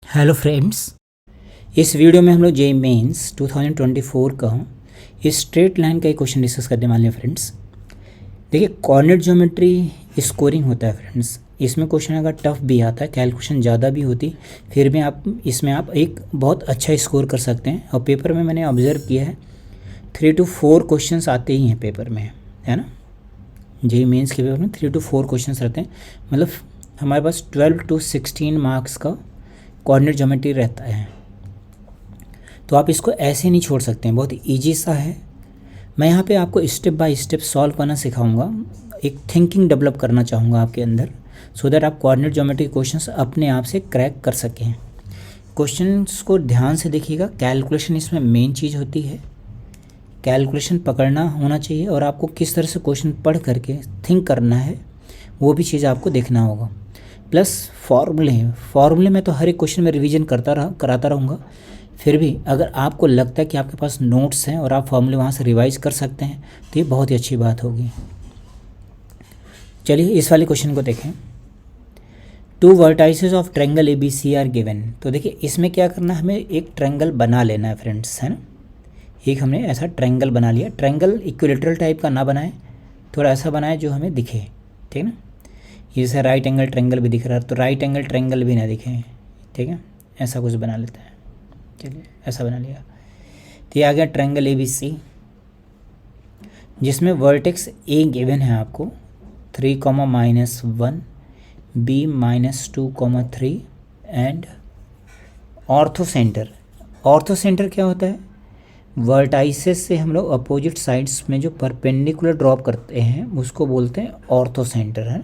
Hello friends, इस video में हम लोग जेईई मेंस 2024 का स्ट्रेट लाइन का एक क्वेश्चन डिस्कस करने वाले हैं फ्रेंड्स। देखिए, कोऑर्डिनेट ज्योमेट्री स्कोरिंग होता है फ्रेंड्स। इसमें क्वेश्चन अगर टफ भी आता है, कैलकुलेशन ज़्यादा भी होती, फिर भी आप एक बहुत अच्छा स्कोर कर सकते हैं। और पेपर में मैंने ऑब्जर्व किया है 3 to 4 क्वेश्चन आते ही हैं पेपर में, है ना। जेईई मेंस के पेपर में 3 to 4 क्वेश्चन रहते हैं, मतलब हमारे पास 12 to 16 मार्क्स का कोऑर्डिनेट ज्योमेट्री रहता है। तो आप इसको ऐसे नहीं छोड़ सकते हैं, बहुत इजी सा है। मैं यहाँ पे आपको स्टेप बाय स्टेप सॉल्व करना सिखाऊंगा, एक थिंकिंग डेवलप करना चाहूँगा आपके अंदर, सो दैट आप कोऑर्डिनेट ज्योमेट्री क्वेश्चंस अपने आप से क्रैक कर सकें। क्वेश्चंस को ध्यान से देखिएगा, कैलकुलेशन इसमें मेन चीज़ होती है। कैलकुलेशन पकड़ना होना चाहिए और आपको किस तरह से क्वेश्चन पढ़ करके थिंक करना है वो भी चीज़ आपको देखना होगा। प्लस फार्मूले में तो हर एक क्वेश्चन में रिवीजन कराता रहूँगा। फिर भी अगर आपको लगता है कि आपके पास नोट्स हैं और आप फार्मूले वहाँ से रिवाइज कर सकते हैं तो ये बहुत ही अच्छी बात होगी। चलिए इस वाले क्वेश्चन को देखें। 2 vertices of triangle ABC are given. तो देखिए इसमें क्या करना है, हमें एक ट्रायंगल बना लेना है फ्रेंड्स, है ना। एक हमने ऐसा ट्रायंगल बना लिया। ट्रायंगल इक्विलेटरल टाइप का ना बनाए, थोड़ा ऐसा बनाए जो हमें दिखे, ठीक है ना। जैसे राइट एंगल ट्रायंगल भी दिख रहा है तो राइट एंगल ट्रायंगल भी ना दिखे, ठीक है। ऐसा कुछ बना लेते हैं। चलिए ऐसा बना लिया। तो ये आ गया ट्रायंगल ABC, जिसमें वर्टेक्स A गिवन है आपको 3, B -2, 3 एंड ऑर्थो सेंटर क्या होता है, वर्टाइसेस से हम लोग अपोजिट साइड्स में जो परपेंडिकुलर ड्रॉप करते हैं उसको बोलते हैं ऑर्थो सेंटर, है।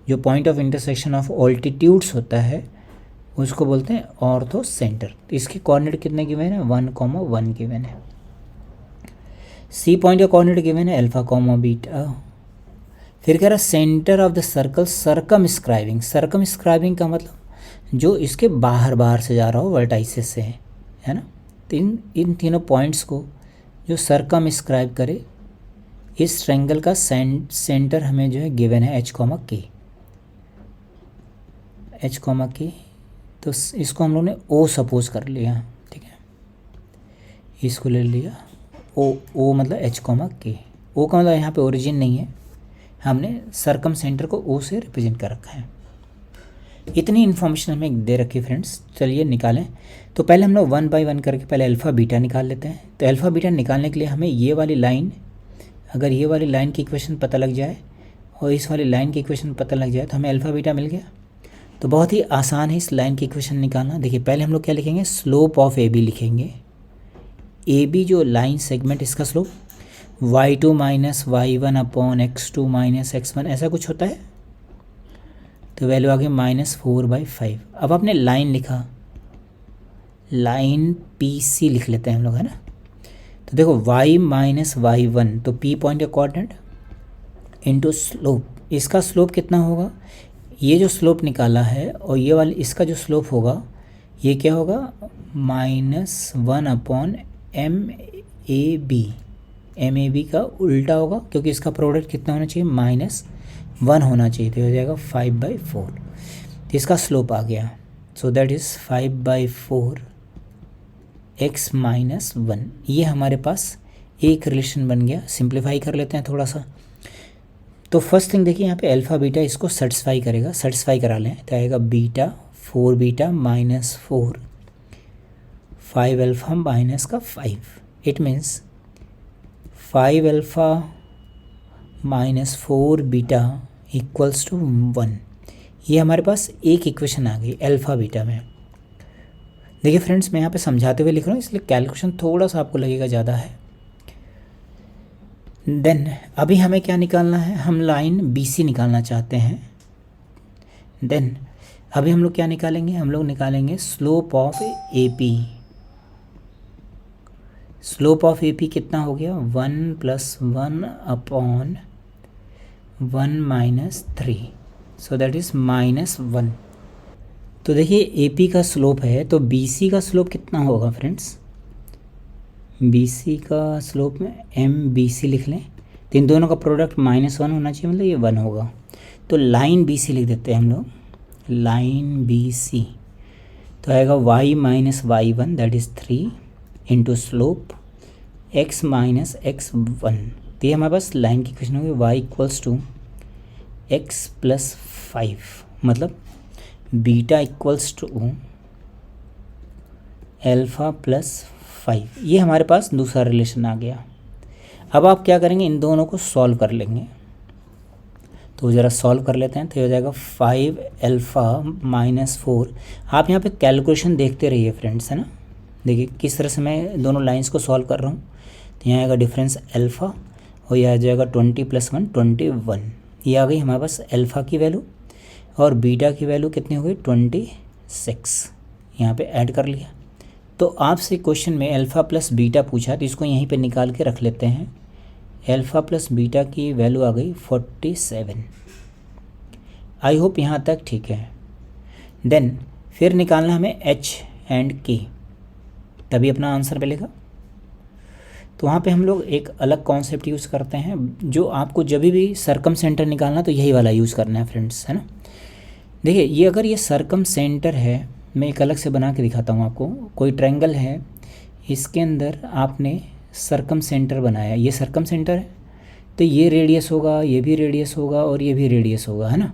जो point of intersection of altitudes होता है उसको बोलते हैं ऑर्थो सेंटर। इसके कोऑर्डिनेट कितने गिवन है, 1, 1 गिवन है। सी पॉइंट का कोऑर्डिनेट गिवन है अल्फा, बीटा। फिर कह रहा है centre of the circle circumscribing का मतलब जो इसके बाहर से जा रहा हो वर्टाइसेस से, है ना। तो इन तीनों पॉइंट्स को जो सर्कमस्क्राइब करे, इस ट्रायंगल का सेंटर हमें जो है गिवन है H, K। तो इसको हम लोग ने O सपोज कर लिया, ठीक है। इसको ले लिया O मतलब H, K। O का मतलब यहाँ पे ओरिजिन नहीं है, हमने सर्कम सेंटर को O से रिप्रेजेंट कर रखा है। इतनी इन्फॉर्मेशन हमें दे रखी है फ्रेंड्स। चलिए निकालें। तो पहले हम लोग 1 by 1 करके पहले अल्फ़ा बीटा निकाल लेते हैं। तो अल्फ़ा बीटा निकालने के लिए हमें ये वाली लाइन, अगर ये वाली लाइन की इक्वेशन पता लग जाए और इस वाली लाइन की इक्वेशन पता लग जाए तो हमें अल्फ़ा बीटा मिल गया। तो बहुत ही आसान है इस लाइन की इक्वेशन निकालना। देखिए पहले हम लोग क्या लिखेंगे, स्लोप ऑफ AB लिखेंगे। AB जो लाइन सेगमेंट, इसका slope y2 - y1 upon x2 - x1 ऐसा कुछ होता है। तो वैल्यू आ गई -4/5। अब आपने लाइन लिखा, लाइन PC लिख लेते हैं हम लोग, है ना। तो देखो y - y1 तो P पॉइंट का कोऑर्डिनेट इनटू स्लोप। इसका स्लोप कितना होगा, ये जो स्लोप निकाला है और ये वाली इसका जो स्लोप होगा ये क्या होगा, -1/MAB। MAB का उल्टा होगा क्योंकि इसका प्रोडक्ट कितना होना चाहिए, -1 होना चाहिए। तो हो जाएगा 5/4। तो इसका स्लोप आ गया, सो दैट इज़ 5/4 x - 1। ये हमारे पास एक रिलेशन बन गया। सिंप्लीफाई कर लेते हैं थोड़ा सा। तो फर्स्ट थिंग देखिए यहाँ पे अल्फ़ा बीटा इसको सेटिस्फाई करेगा, सेटिस्फाई करा लें तो आएगा बीटा 4 बीटा -4 5 अल्फ़ा माइनस का 5। It means 5 alpha -4 beta equals to 1। ये हमारे पास एक इक्वेशन आ गई अल्फ़ा बीटा में। देखिए फ्रेंड्स, मैं यहाँ पे समझाते हुए लिख रहा हूँ इसलिए कैलकुलेशन थोड़ा सा आपको लगेगा ज़्यादा है। देन अभी हमें क्या निकालना है, हम लाइन BC निकालना चाहते हैं। देन अभी हम लोग क्या निकालेंगे, हम लोग निकालेंगे slope of AP। Slope of AP कितना हो गया, 1 + 1 अपॉन 1 - 3, सो दैट इज़ -1। तो देखिए AP का स्लोप है तो BC का स्लोप कितना होगा फ्रेंड्स, BC का स्लोप में MBC लिख लें। तो इन दोनों का प्रोडक्ट -1 होना चाहिए, मतलब ये 1 होगा। तो लाइन BC लिख देते हैं हम लोग, लाइन BC। तो आएगा y minus y1 that is 3 into slope x minus x1। तो ये हमारे पास लाइन की क्वेश्चन होगी y equals to x plus 5, मतलब beta equals to alpha plus 5। ये हमारे पास दूसरा रिलेशन आ गया। अब आप क्या करेंगे, इन दोनों को सॉल्व कर लेंगे। तो ज़रा सॉल्व कर लेते हैं। तो ये हो जाएगा 5 अल्फ़ा माइनस 4। आप यहाँ पे कैलकुलेशन देखते रहिए फ्रेंड्स, है ना। देखिए किस तरह से मैं दोनों लाइंस को सॉल्व कर रहा हूँ। तो यहाँ आएगा डिफरेंस अल्फ़ा और यह आ जाएगा 20 + 1 21। ये आ गई हमारे पास अल्फ़ा की वैल्यू और बीटा की वैल्यू कितनी हो गई 26। यहाँ पे ऐड कर लिया। तो आपसे क्वेश्चन में अल्फ़ा प्लस बीटा पूछा, तो इसको यहीं पे निकाल के रख लेते हैं। अल्फ़ा प्लस बीटा की वैल्यू आ गई 47। आई होप यहाँ तक ठीक है। देन फिर निकालना हमें h एंड k, तभी अपना आंसर मिलेगा। तो वहाँ पे हम लोग एक अलग कॉन्सेप्ट यूज़ करते हैं, जो आपको जब भी सरकम सेंटर निकालना तो यही वाला यूज़ करना है फ्रेंड्स, है ना। देखिए ये अगर ये सरकम सेंटर है, मैं एक अलग से बना के दिखाता हूँ आपको। कोई ट्रायंगल है, इसके अंदर आपने सरकम सेंटर बनाया, ये सरकम सेंटर है, तो ये रेडियस होगा, ये भी रेडियस होगा और ये भी रेडियस होगा, है ना।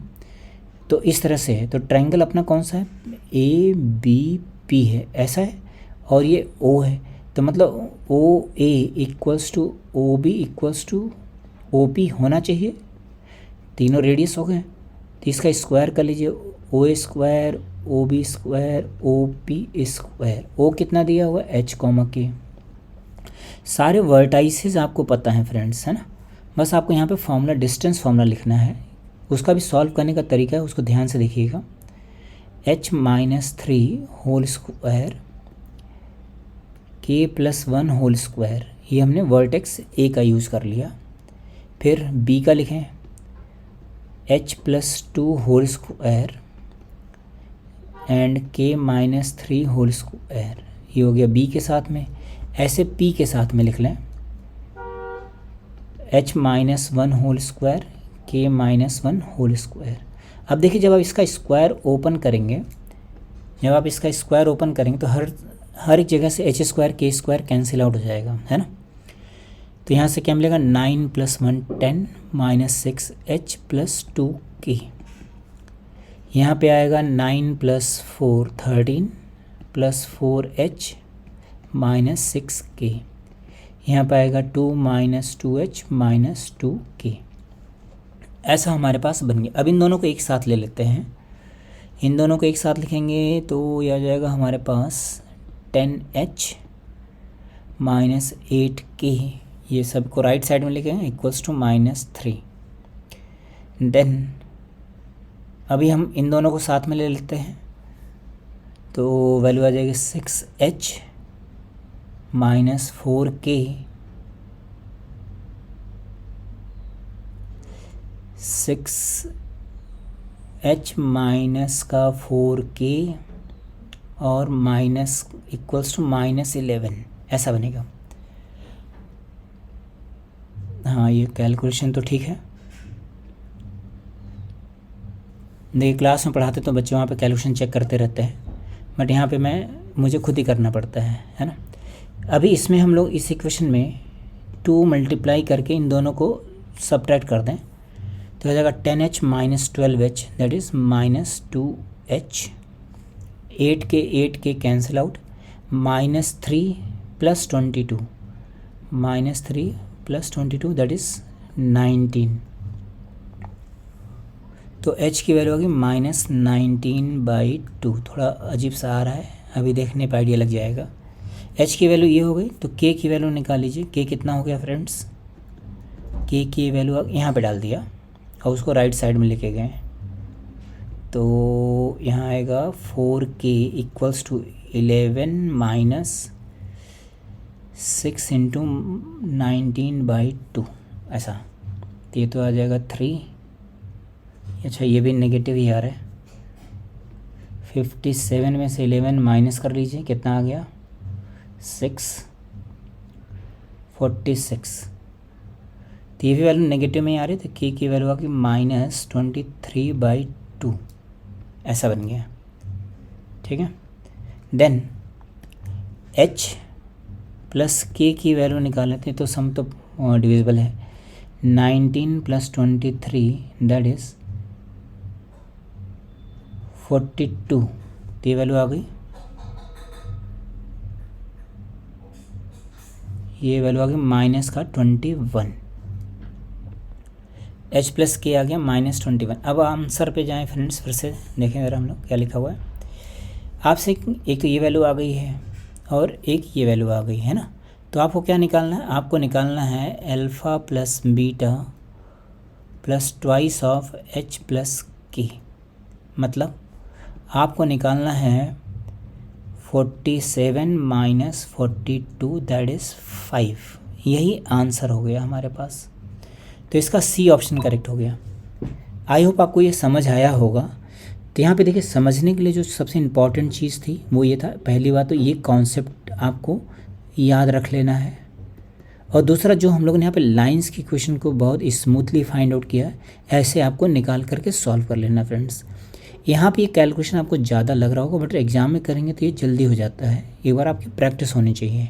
तो इस तरह से है। तो ट्रायंगल अपना कौन सा है, ABP है, ऐसा है, और ये O है। तो मतलब OA equals to OB equals to OP होना चाहिए। तीनों रेडियस हो गए, तो इसका स्क्वायर कर लीजिए, OA square OB square OP square. O कितना दिया हुआ है H, K। सारे वर्टाइसेस आपको पता है फ्रेंड्स, है ना। बस आपको यहाँ पे फॉर्मूला, डिस्टेंस फॉर्मूला लिखना है। उसका भी सॉल्व करने का तरीका है, उसको ध्यान से देखिएगा। h minus 3 whole square k plus 1 whole square, ये हमने वर्टेक्स A का यूज़ कर लिया। फिर B का लिखें h plus 2 whole square and k minus 3 whole square, ये हो गया B के साथ में। ऐसे P के साथ में लिख लें h minus 1 whole square k minus 1 whole square. अब देखिए जब आप इसका स्क्वायर ओपन करेंगे, तो हर एक जगह से h square k square cancel out हो जाएगा, है ना। तो यहाँ से क्या मिलेगा 9 + 1 10 माइनस 6 h प्लस 2 k। यहाँ पे आएगा 9 + 4 13 प्लस 4 h माइनस 6 k। यहाँ पे आएगा 2 माइनस 2h माइनस 2 k। ऐसा हमारे पास बन गया। अब इन दोनों को एक साथ ले लेते हैं। इन दोनों को एक साथ लिखेंगे तो यह आ जाएगा हमारे पास 10h माइनस 8k। ये सब को राइट साइड में लिखेंगे इक्वल्स टू -3। देन अभी हम इन दोनों को साथ में ले लेते हैं, तो वैल्यू आ जाएगी 6h minus 4k 6h minus का 4k और माइनस इक्वल्स टू -11, ऐसा बनेगा। हाँ ये कैलकुलेशन तो ठीक है। देखिए क्लास में पढ़ाते तो बच्चे वहाँ पे कैलकुलेशन चेक करते रहते हैं, बट यहाँ पे मुझे खुद ही करना पड़ता है ना। अभी इसमें हम लोग इस इक्वेशन में 2 मल्टीप्लाई करके इन दोनों को सब्ट्रैक्ट कर दें, तो हो जाएगा 10h minus 12h that is -2h। 8k cancel out, -3 + 22 -3 + 22 that is 19। तो h की वैल्यू होगी -19/2। थोड़ा अजीब सा आ रहा है, अभी देखने पर आइडिया लग जाएगा। h की वैल्यू ये हो गई, तो k की वैल्यू निकाल लीजिए। k कितना हो गया फ्रेंड्स, k की वैल्यू यहाँ पे डाल दिया और उसको राइट साइड में लेके गए, तो यहाँ आएगा 4k equals to 11 minus 6 into 19/2 ऐसा। तो ये तो आ जाएगा 3। अच्छा ये भी नेगेटिव ही आ रहा है। 57 में से 11 माइनस कर लीजिए, कितना आ गया 46। तो ये भी वैल्यू नेगेटिव में ही आ रही है, तो k की वैल्यू आ गई -23/2, ऐसा बन गया। ठीक है, देन h प्लस k की वैल्यू निकाल लेते हैं तो सम तो डिविजिबल है। 19 प्लस 23 दैट इज़ 42, तो ये वैल्यू आ गई, ये वैल्यू आ गई माइनस का 21। h प्लस के आ गया -21। अब आंसर पे जाएं फ्रेंड्स, फिर से देखें ज़रा हम लोग क्या लिखा हुआ है। आपसे एक तो ये वैल्यू आ गई है और एक ये वैल्यू आ गई है ना, तो आपको क्या निकालना है, आपको निकालना है alpha plus beta plus twice of h plus के, मतलब आपको निकालना है 47 माइनस 42 दैट इज़ 5। यही आंसर हो गया हमारे पास, तो इसका सी ऑप्शन करेक्ट हो गया। आई होप आपको ये समझ आया होगा। तो यहाँ पे देखिए, समझने के लिए जो सबसे इम्पॉर्टेंट चीज़ थी वो ये था, पहली बात तो ये कॉन्सेप्ट आपको याद रख लेना है, और दूसरा जो हम लोगों ने यहाँ पे लाइंस की क्वेश्चन को बहुत स्मूथली फाइंड आउट किया है, ऐसे आपको निकाल करके सॉल्व कर लेना फ्रेंड्स। यहाँ पे ये कैलकुलेशन आपको ज़्यादा लग रहा होगा, बट एग्ज़ाम में करेंगे तो ये जल्दी हो जाता है, एक बार आपकी प्रैक्टिस होनी चाहिए।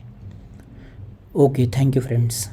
Okay, thank you friends.